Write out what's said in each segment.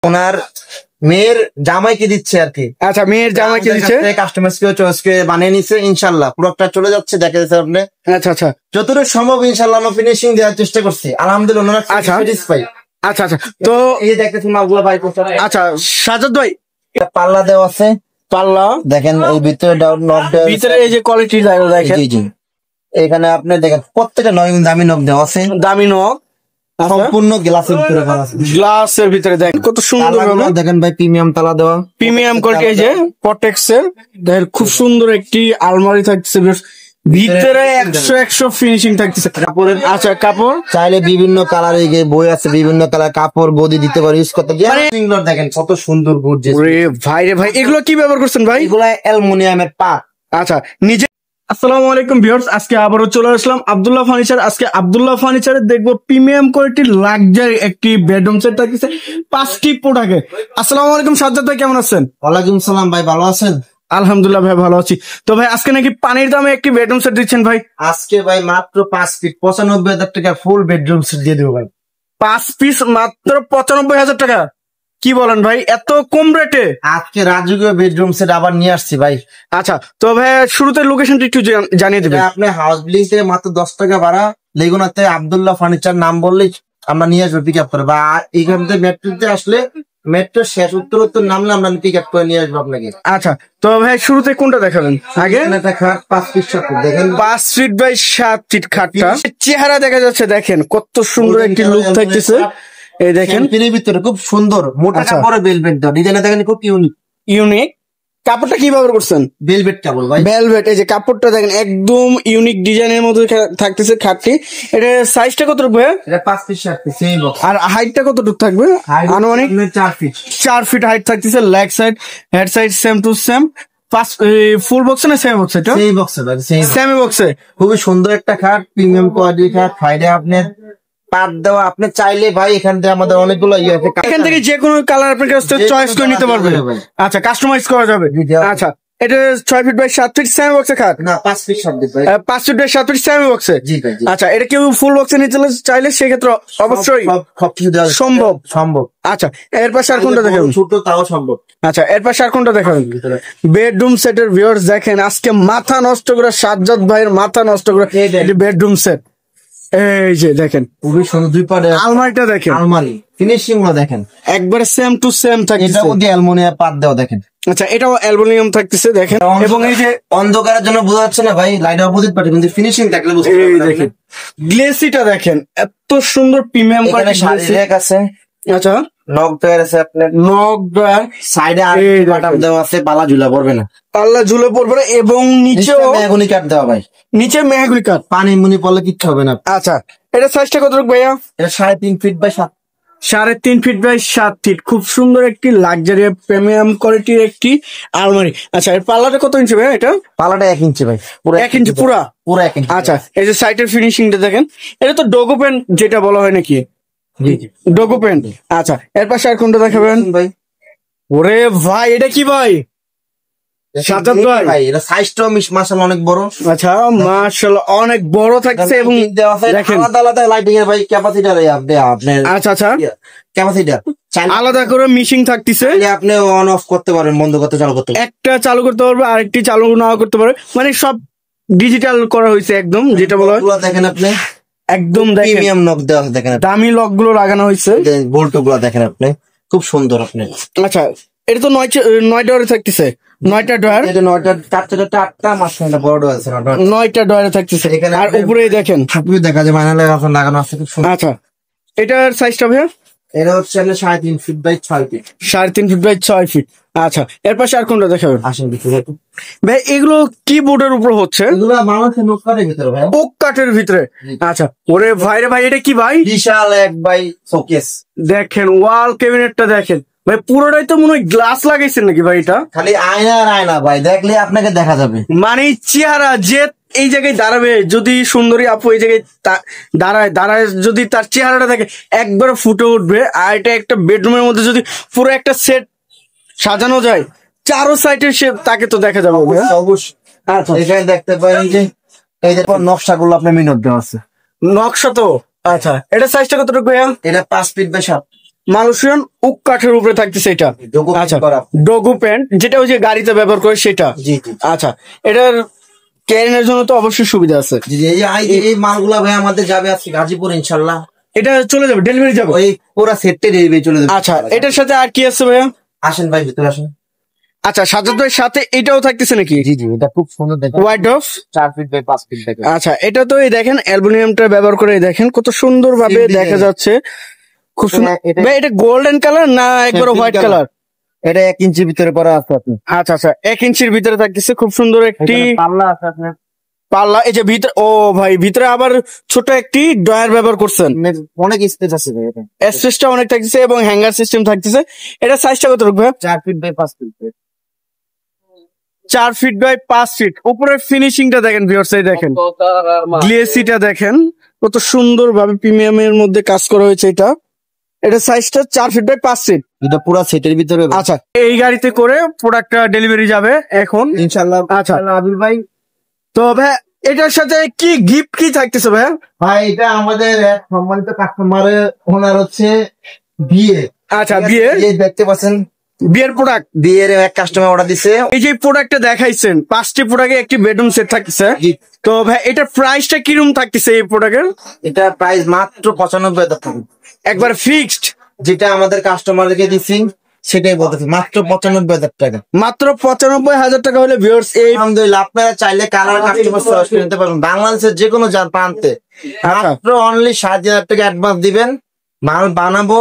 ওনার মেয়ের জামাইকে দিচ্ছে আর কি। আচ্ছা, মেয়ের জামাইকে দিচ্ছে, কাস্টমারকে চয়েসকে বানিয়ে নিচ্ছে। ইনশাল্লাহ প্রোডাক্টটা চলে যাচ্ছে, দেখা যাচ্ছে আপনি। আচ্ছা আচ্ছা, যতটুকু সম্ভব ইনশাল্লাহ আমরা ফিনিশিং দেওয়ার চেষ্টা করছি, আলহামদুলিল্লাহ ওনারা স্যাটিসফাই। আচ্ছা আচ্ছা, তো এই যে দেখতেছেন মালগুলো ভাই। আচ্ছা সাজ্জাদ ভাই, পাল্লা দেওয়া আছে, পাল্লা দেখেন এই ভিতরে ভিতরে এই যে কোয়ালিটি দেখেন, এখানে আপনি দেখেন প্রত্যেকটা দামি নখ দেওয়া আছে, দামি নখ সম্পূর্ণ গ্লাসের ভিতরে করা আছে। গ্লাসের ভিতরে দেখেন কত সুন্দর দেখেন ভাই, প্রিমিয়াম তালা দেওয়া, প্রিমিয়াম কোয়ালিটি। এই যে প্রটেক্স এর দেখেন খুব সুন্দর একটি আলমারি থাকছে, ভিতরে 100 ফিনিশিং থাকতেছে। কাপড়ের, আচ্ছা কাপড় চাইলে বিভিন্ন কালার বই আছে, বিভিন্ন কালার কাপড় বডি দিতে পারে, ইউজ করতে। দেখেন কত সুন্দর গর্জিয়াস। ভাই রে ভাই, এগুলো কি ব্যবহার করছেন ভাই? এগুলো অ্যালুমিনিয়ামের পার্ট। আচ্ছা নিজে। আসসালামু আলাইকুম ভিউয়ার্স, আজকে আবারও চলে আসলাম আব্দুল্লাহ ফার্নিচার। আজকে আব্দুল্লাহ ফার্নিচারে দেখবো প্রিমিয়াম কোয়ালিটির লাক্সারি একটি বেডরুম সেট থাকছে 5টি প্রোডাক্টে। আসসালামু আলাইকুম সাজ্জাদ ভাই, কেমন আছেন? ওয়ালাইকুম সালাম ভাই, ভালো আছেন? আলহামদুলিল্লাহ ভাই, ভালো আছি। তো ভাই আজকে নাকি পানির দামে একটি বেডরুম সেট দিচ্ছেন ভাই? আজকে ভাই মাত্র 5 ফিট 95,000 টাকা ফুল বেডরুম সেট দিয়ে দেবো ভাই। 5 পিস মাত্র 95,000 টাকা? কি বলেন ভাই, এত কম রেটে? আজকে রাজকীয় বেডরুম সেট আবার নিয়ে আসছি ভাই। আচ্ছা, তো ভাই শুরুতে লোকেশনটা একটু জানিয়ে দেবেন। আপনি হাউস বিল্ডিং থেকে মাত্র 10 টাকা ভাড়া, লেগুনাতে আব্দুল্লাহ ফার্নিচার নাম বললেই আমরা নিয়ে আসবো পিক আপ করে, বা এইখান থেকে মেট্রোতে আসলে মেট্রো শেষ উত্তর নামলে আমরা পিক আপ করে নিয়ে আসবো আপনাকে। আচ্ছা, তো ভাই শুরুতে কোনটা দেখাবেন? আগে 5 ফিট দেখেন, 5 ফিট বাই 7 ফিট খাটটা, চেহারা দেখা যাচ্ছে, দেখেন কত সুন্দর একটি লুক থাকতেছে। এই দেখেন পিনের ভিতরে খুব সুন্দর মোটা কাপড়ের ভেলভেট দাও, ডিজাইনটা দেখেন খুব ইউনিক। কাপড়টা কি ব্যবহার করছেন? ভেলভেট কাপড় ভাই, ভেলভেট। এই যে কাপড়টা দেখেন একদম ইউনিক ডিজাইনের মধ্যে থাকতেছে খাটটি। এটা সাইজটা কতটুকু ভাই? এটা 5 ফিট 7 ফিট সেম বক্স। আর হাইটটা কতটুকু থাকবে? আনুমানিক 4 ফিট। 4 ফিট হাইট থাকতেছে। Leg side head side same to same. Full বক্সে না সেমি বক্সে? এটা সেমি বক্সে ভাই, সেমি বক্সে। খুবই সুন্দর একটা খাট, প্রিমিয়াম কোয়ালিটির খাট। সাইডে আপনার পাট দেওয়া, আপনি চাইলে ভাই এখান থেকে আমাদের অনেকগুলো ইয়ে আছে, এখান থেকে যে কোনো কালার আপনার কাছ থেকে চয়েস করে নিতে পারবে। আচ্ছা, কাস্টমাইজ করা যাবে। আচ্ছা, এটা 6 ফিট বাই 7 ফিট সেমি বক্সে খাট না 5 ফিট 7 ফিট ভাই, 5 ফিট বাই 7 ফিট সেমি বক্সে। জি ভাই। আচ্ছা, এটা কেউ ফুল বক্সে নিতে চাইলে সেক্ষেত্রে অবশ্যই সবকিছু দেওয়া সম্ভব। আচ্ছা, এর পাশে আর কোনটা দেখাবেন? ছোট তাও সম্ভব। আচ্ছা, এর পাশে আর কোনটা দেখাবেন? বেডরুম সেটের ভিউয়ার্স দেখেন, আজকে মাথা নষ্ট করে সাজ্জাদ ভাইয়ের মাথা নষ্ট করে বেডরুম সেট। এই যে দেখেন খুবই সুন্দর, দুই পারে আলমারিটা দেখেন, আলমারি ফিনিশিং গুলো দেখেন একবারে সেম টু সেম থাকতেছে। এটাও দিয়ে অ্যালুমিনিয়াম পাত দেওয়া দেখেন। আচ্ছা, এটাও অ্যালুমিনিয়াম থাকতেছে দেখেন। এবং এই যে অন্ধকারের জন্য বোঝা যাচ্ছে না ভাই, লাইট অপোজিট পার্টি, কিন্তু ফিনিশিং থাকলে বুঝতে পারবেন। দেখেন গ্লেসিটা দেখেন, এত সুন্দর প্রিমিয়াম কোয়ালিটি আছে। আচ্ছা, নক ডয়ার আছে, আপনার নক ডয়ার সাইডে আর বাটাম দেওয়া আছে, পাল্লা ঝুলা পড়বে না, পাল্লা ঝুলে পড়বে না। এবং নিচেও মেহগনি কাঠ দেওয়া ভাই, নিচে মেহগনি কাঠ, পানি মুনি পড়লে কিচ্ছু হবে না। আচ্ছা, এটা সাইজটা কতটুকু ভাইয়া? এটা 3.5 feet by 7, 3.5 feet by 7 feet. খুব সুন্দর একটি লাক্সারি প্রিমিয়াম কোয়ালিটির একটি আলমারি। আচ্ছা, এর পাল্লাটা কত ইঞ্চি ভাই? এটা পাল্লাটা 1 ইঞ্চি ভাই, পুরো 1 ইঞ্চি, পুরো 1 ইঞ্চি। আচ্ছা, এই যে সাইডের ফিনিশিংটা দেখেন, এটা তো ডোগো পেন যেটা বলা হয় নাকি? ডোগো পেন। আচ্ছা, এর পাশে আর কোনটা দেখাবেন ভাই? ওরে ভাই, এটা কি ভাই? সাজ্জাদ ভাই, এটা সাইজটাও মাশাআল্লাহ অনেক বড়। আচ্ছা, মাশাআল্লাহ অনেক বড় থাকছে। এবং দেখেন আলাদা আলাদা লাইটিং এর ভাই ক্যাপাসিটার আপনার। আচ্ছা আচ্ছা, ক্যাপাসিটার আলাদা করে মিশিং থাকতেছে, আপনি অন অফ করতে পারেন, বন্ধ করতে চালু করতে পারবেন। একটা চালু করতে পারবে, আরেকটি চালু না করতে পারবে, মানে সব ডিজিটাল করা হয়েছে একদম, যেটা বলা হয়। দেখেন আপনি একদম প্রিমিয়াম নক দেওয়া আছে, দেখেন দামি লক গুলো লাগানো হয়েছে, বোল্ট গুলো দেখেন আপনি খুব সুন্দর। আপনি আচ্ছা, এটা তো 9 ডয়ারে থাকতেছে, 9টা ডয়ার, এটা 9টা 4টা মাঝখানে বড় ডয়ার আছে, 9টা ডয়ারে থাকতেছে। আর উপরে দেখেন সবকিছু দেখা যায়, মাইনা লাগানো আছে খুব সুন্দর। আচ্ছা, এটার সাইজটা ভাইয়া? এটা হচ্ছে 3.5 feet by 6 feet, 3.5 feet by 6 feet. আচ্ছা, এর পাশে আর কোনটা দেখাবেন? আসেন ভিতরে ভাই, এগুলো কি বোর্ডের উপর হচ্ছে? এগুলো মানুষের নক কাঠের ভিতরে ভাই, ওক কাঠের ভিতরে। আচ্ছা, ওরে ভাই রে ভাই, এটা কি ভাই? বিশাল এক বাই শোকেস দেখেন, ওয়াল ক্যাবিনেটটা দেখেন ভাই, পুরোটাই তো মনে হয় গ্লাস লাগাইছেন নাকি ভাই? এটা খালি আয়না আর আয়না ভাই, দেখলে আপনাকে দেখা যাবে। মানে চেহারা যে এই জায়গায় দাঁড়াবে, যদি সুন্দরী আপু এই জায়গায় দাঁড়ায় যদি তার চেহারাটা দেখে, একবার ফুটে উঠবে। আর এটা একটা বেডরুমের মধ্যে যদি পুরো একটা সেট সাজানো যায়, চারো সাইডে সে তাকে তো দেখা যাবে অবশ্যই। আচ্ছা, এখানে দেখতে পারেন যে এই যে নকশাগুলো আপনার মিনট দেওয়া আছে, নকশা তো। আচ্ছা, এটা সাইজটা কতটুকু ভাইয়া? এটা 5 ফিট বাই 7, মালয়েশিয়ান উক কাঠের উপরে থাকতেছে এটা। ডোগো আচ্ছা, করা। ডোগু প্যান্ট, যেটা ওই যে গাড়িতে ব্যবহার করে সেটা। জি জি আচ্ছা, এটার ক্যারিনের জন্য তো অবশ্যই সুবিধা আছে। জি জি, এই মালগুলা ভাই আমাদের যাবে আজকে গাজীপুর ইনশাল্লাহ। এটা চলে যাবে, ডেলিভারি যাবে। ওই পুরো সেটটা ডেলিভারি চলে যাবে। আচ্ছা, এটার সাথে আর কি আছে ভাইয়া? আসেন ভাই ভিতরে আসেন। আচ্ছা, সাজাদ ভাইয়ের সাথে এটাও থাকতেছে নাকি? জি জি, এটা খুব সুন্দর দেখেন, হোয়াইট ডফ। 4 ফিট বাই 5 ফিট দেখেন। আচ্ছা, এটা তো এই দেখেন অ্যালুমিনিয়ামটা ব্যবহার করে দেখেন কত সুন্দর ভাবে Same দেখা design। যাচ্ছে, খুব সুন্দর। এটা- ভাই এটা গোল্ডেন কালার না একবার pink হোয়াইট color। কালার? এটা 1 ইঞ্চির ভিতরে করা আছে আপনি। আচ্ছা আচ্ছা, 1 ইঞ্চির ভিতরে থাকতেছে, খুব সুন্দর একটি এখানে পাল্লা আছে আপনার, পাল্লা। এই যে ভিতরে, ও ভাই ভিতরে আবার ছোট একটি ড্রয়ার ব্যবহার করছেন। অনেক স্পেস আছে ভাই এটা। স্পেসটা অনেক থাকতেছে এবং হ্যাঙ্গার সিস্টেম থাকতেছে। এটা সাইজটা কত রাখবে? 4 feet by 5 feet. 4 feet by 5 feet. উপরের ফিনিশিংটা দেখেন ভিউয়ার্স, এই দেখেন গ্লেসিটা দেখেন কত সুন্দর ভাবে প্রিমিয়ামের মধ্যে কাজ করা হয়েছে। এটা সাইজটা 4 ফিট বাই 5 ফিট। এটা পুরো সেটের ভিতরে। আচ্ছা, এই গাড়িতে করে প্রোডাক্টটা ডেলিভারি যাবে এখন ইনশাআল্লাহ। আচ্ছা। আবির ভাই, তো ভাই এটার সাথে কি গিফট কি থাকতেছে ভাই? ভাই এটা আমাদের এক সম্মানিত কাস্টমারের ওনার হচ্ছে বিয়ে। আচ্ছা, বিয়ে, এই দেখতে পাচ্ছেন বিয়ের প্রোডাক্ট। বিয়ের এক কাস্টমার অর্ডার দিছে। এই যে প্রোডাক্টটা দেখাইছেন, 5টি প্রোডাক্টে একটি বেডরুম সেট থাকতেছে। জি। তো ভাই এটার প্রাইসটা কিরকম থাকতেছে এই প্রোডাক্টের? এটা প্রাইস মাত্র 95,000 টাকা, একবার ফিক্সড। যেটা আমাদের কাস্টমারকে দিছি সেটাই বলতেছি, মাত্র 95,000 টাকা। মাত্র 95,000 টাকা হলে ভিউয়ার্স এই আলহামদুলিল্লাহ, আপনারা চাইলে কালার কাস্টমার সার্ভিস নিতে পারবেন বাংলাদেশের যে কোনো প্রান্তে। মাত্র অনলি 7,000 টাকা অ্যাডভান্স দিবেন, মাল বানাবো,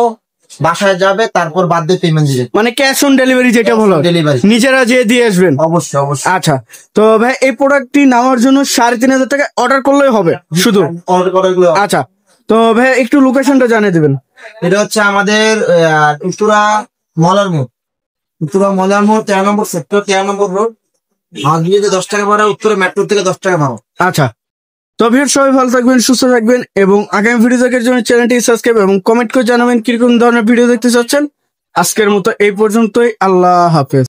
বাসায় যাবে, তারপর বাদ দিয়ে পেমেন্ট দিবেন। মানে ক্যাশ অন ডেলিভারি যেটা বলো, ডেলিভারি নিজেরা যেয়ে দিয়ে আসবেন। অবশ্যই অবশ্যই। আচ্ছা, তো ভাই এই প্রোডাক্টটি নেওয়ার জন্য 3,500 টাকা অর্ডার করলেই হবে শুধু? অর্ডার করাগুলো আচ্ছা, তো ভাই একটু লোকেশনটা জানিয়ে দিবেন। এটা হচ্ছে আমাদের উত্তরা মলার মোড়, 13 নম্বর সেক্টর, 13 নম্বর রোড। হাজরিতে 10 টাকা ভাড়া, উত্তরা মেট্রো থেকে 10 টাকা ভাড়া। আচ্ছা, তো ভিউয়ার্স সবাই ভালো থাকবেন, সুস্থ থাকবেন এবং আগামী ভিডিও দেখার জন্য চ্যানেলটি সাবস্ক্রাইব এবং কমেন্ট করে জানাবেন কিরকম ধরনের ভিডিও দেখতে চাচ্ছেন। আজকের মতো এই পর্যন্তই, আল্লাহ হাফেজ।